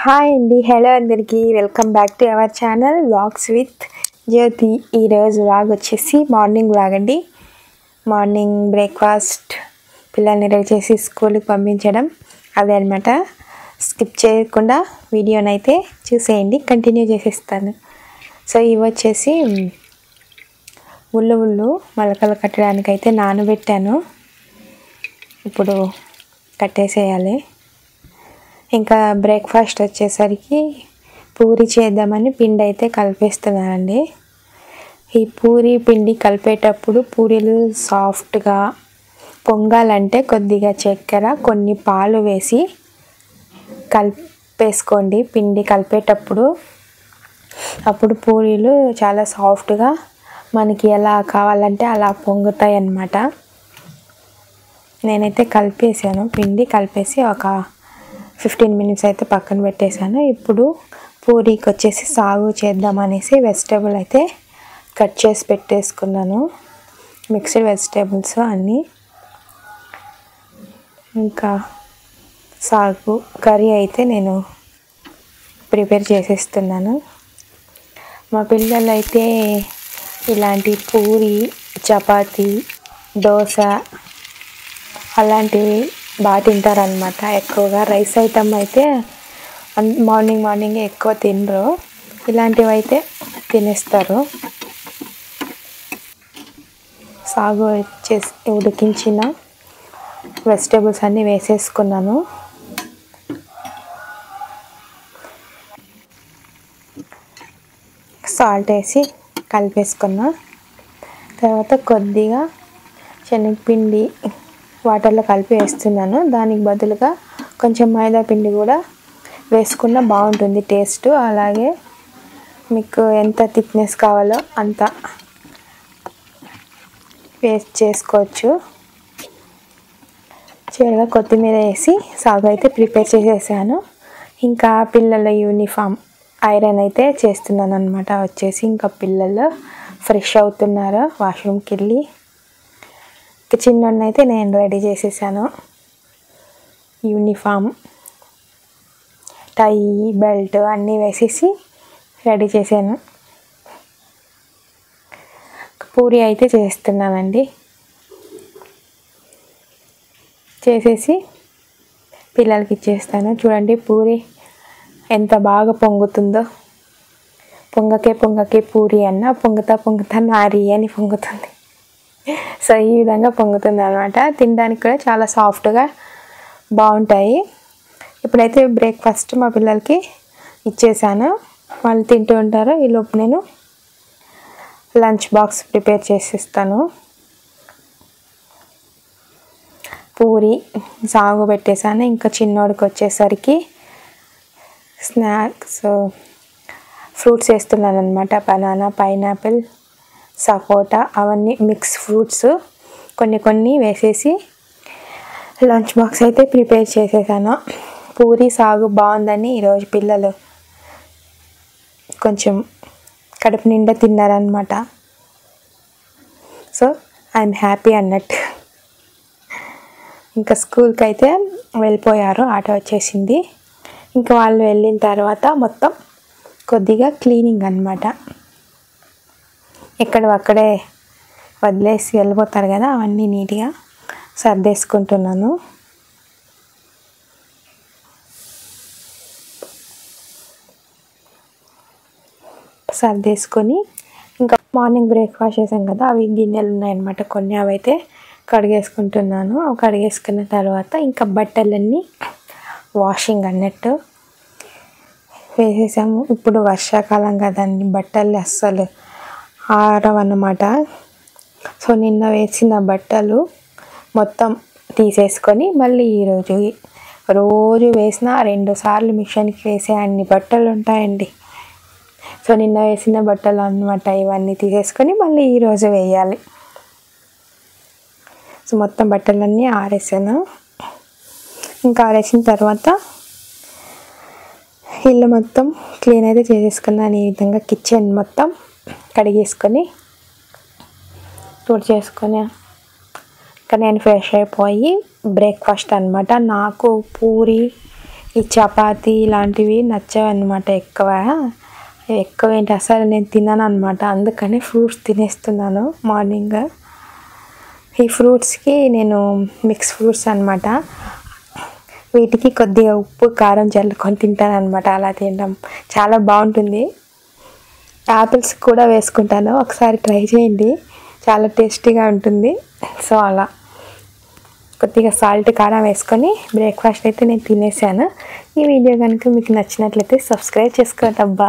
Hi అండి, hello అందరికీ, welcome back to our channel vlogs with Jyothi. ఈరోజు వ్లాగ్ వచ్చేసి మార్నింగ్ వ్లాగ్ అండి. మార్నింగ్ బ్రేక్ఫాస్ట్ పిల్లల్ని రెడీ చేసి స్కూల్కి పంపించడం అదే అనమాట. స్కిప్ చేయకుండా వీడియోనైతే చూసేయండి, కంటిన్యూ చేసేస్తాను. సో ఇవి వచ్చేసి ఉళ్ళు మొలకలు కట్టడానికైతే నానబెట్టాను. ఇప్పుడు కట్టేసేయాలి. ఇంకా బ్రేక్ఫాస్ట్ వచ్చేసరికి పూరి చేద్దామని పిండి అయితే కలిపేస్తున్నానండి. ఈ పూరి పిండి కలిపేటప్పుడు పూరీలు సాఫ్ట్గా పొంగాలంటే కొద్దిగా చక్కెర, కొన్ని పాలు వేసి కలిపేసుకోండి పిండి కలిపేటప్పుడు. అప్పుడు పూరీలు చాలా సాఫ్ట్గా మనకి ఎలా కావాలంటే అలా పొంగుతాయి అన్నమాట. నేనైతే కలిపేసాను, పిండి కలిపేసి ఒక 15 మినిట్స్ అయితే పక్కన పెట్టేశాను. ఇప్పుడు పూరీకి వచ్చేసి సాగు చేద్దామనేసి వెజిటేబుల్ అయితే కట్ చేసి పెట్టేసుకున్నాను, మిక్స్డ్ వెజిటేబుల్స్ అన్నీ. ఇంకా సాగు కర్రీ అయితే నేను ప్రిపేర్ చేసేస్తున్నాను. మా పిల్లలు అయితే ఇలాంటి పూరి, చపాతీ, దోశ అలాంటివి బాగా తింటారనమాట. ఎక్కువగా రైస్ ఐటమ్ అయితే మార్నింగ్ ఎక్కువ తినరు, ఇలాంటివి అయితే తినేస్తారు. సాగు చేసి ఉడికించిన వెజిటేబుల్స్ అన్నీ వేసేసుకున్నాను. సాల్ట్ వేసి కలిపేసుకున్నా. తర్వాత కొద్దిగా శనగపిండి వాటర్లో కలిపి వేస్తున్నాను. దానికి బదులుగా కొంచెం మైదా పిండి కూడా వేసుకున్న బాగుంటుంది టేస్ట్. అలాగే మీకు ఎంత థిక్నెస్ కావాలో అంత వేస్ట్ చేసుకోవచ్చు. చివరిగా కొత్తిమీర వేసి సాగు అయితే ప్రిపేర్ చేసేసాను. ఇంకా పిల్లల యూనిఫామ్ ఐరన్ అయితే చేస్తున్నాను అనమాట. వచ్చేసి ఇంకా పిల్లలు ఫ్రెష్ అవుతున్నారు వాష్రూమ్కి వెళ్ళి. చిన్నోడిని అయితే నేను రెడీ చేసేసాను. యూనిఫామ్, టై, బెల్ట్ అన్నీ వేసేసి రెడీ చేశాను. పూరి అయితే చేస్తున్నానండి. చేసేసి పిల్లలకి ఇచ్చేస్తాను. చూడండి పూరి ఎంత బాగా పొంగుతుందో. పొంగకే పూరి అన్న పొంగుతా నారి అని పొంగుతుంది. సో ఈ విధంగా పొంగుతుంది అనమాట. తినడానికి కూడా చాలా సాఫ్ట్గా బాగుంటాయి. ఇప్పుడైతే బ్రేక్ఫాస్ట్ మా పిల్లలకి ఇచ్చేసాను, వాళ్ళు తింటూ ఉంటారు. ఈలోపు నేను లంచ్ బాక్స్ ప్రిపేర్ చేసిస్తాను. పూరి సాగు పెట్టేశాను. ఇంకా చిన్నోడికి వచ్చేసరికి స్నాక్స్ ఫ్రూట్స్ వేస్తున్నాను అనమాట. బనానా, పైనాపిల్, సపోటా అవన్నీ మిక్స్ ఫ్రూట్స్ కొన్ని వేసేసి లంచ్ బాక్స్ అయితే ప్రిపేర్ చేసేసాను. పూరి సాగు బాగుందని ఈరోజు పిల్లలు కొంచెం కడుపు నిండా తిన్నారనమాట. సో ఐఎమ్ హ్యాపీ అన్నట్టు. ఇంకా స్కూల్కి అయితే వెళ్ళిపోయారు, ఆటో వచ్చేసింది. ఇంకా వాళ్ళు వెళ్ళిన తర్వాత మొత్తం కొద్దిగా క్లీనింగ్ అనమాట. అక్కడే వదిలేసి వెళ్ళిపోతారు కదా, అవన్నీ నీట్గా సర్దేసుకుంటున్నాను. సర్దేసుకొని ఇంకా మార్నింగ్ బ్రేక్ఫాస్ట్ చేసాం కదా, అవి గిన్నెలు ఉన్నాయన్నమాట కొన్ని, అవైతే కడిగేసుకుంటున్నాను. కడిగేసుకున్న తర్వాత ఇంకా బట్టలన్నీ వాషింగ్ అన్నట్టు వేసేసాము. ఇప్పుడు వర్షాకాలం కదండి, బట్టలు అస్సలు ఆరవన్నమాట. సో నిన్న వేసిన బట్టలు మొత్తం తీసేసుకొని మళ్ళీ రోజు వేసిన 2 సార్లు మిషన్కి వేసే అన్ని బట్టలు ఉంటాయండి. సో నిన్న వేసిన బట్టలు అన్నమాట, ఇవన్నీ తీసేసుకొని మళ్ళీ ఈరోజు వేయాలి. సో మొత్తం బట్టలన్నీ ఆరేసాను. ఇంకా ఆరేసిన తర్వాత ఇల్లు మొత్తం క్లీన్ అయితే చేసేసుకున్నాను. ఈ విధంగా కిచెన్ మొత్తం కడిగేసుకొని తుడిచేసుకొని ఇంకా నేను ఫ్రెష్ అయిపోయి బ్రేక్ఫాస్ట్ అనమాట. నాకు పూరి, ఈ చపాతీ ఇలాంటివి నచ్చవన్నమాట ఎక్కువ ఏంటి అసలు నేను తిన్నాను అనమాట. అందుకని ఫ్రూట్స్ తినేస్తున్నాను మార్నింగ్. ఈ ఫ్రూట్స్కి నేను మిక్స్ ఫ్రూట్స్ అనమాట, వీటికి కొద్దిగా ఉప్పు కారం చల్లుకొని తింటాను అనమాట. అలా తినడం చాలా బాగుంటుంది. యాపిల్స్ కూడా వేసుకుంటాను, ఒకసారి ట్రై చేయండి, చాలా టేస్టీగా ఉంటుంది. సో అలా కొద్దిగా సాల్ట్ కారం వేసుకొని బ్రేక్ఫాస్ట్ అయితే నేను తినేసాను. ఈ వీడియో కనుక మీకు నచ్చినట్లయితే సబ్స్క్రైబ్ చేసుకోండి అబ్బా.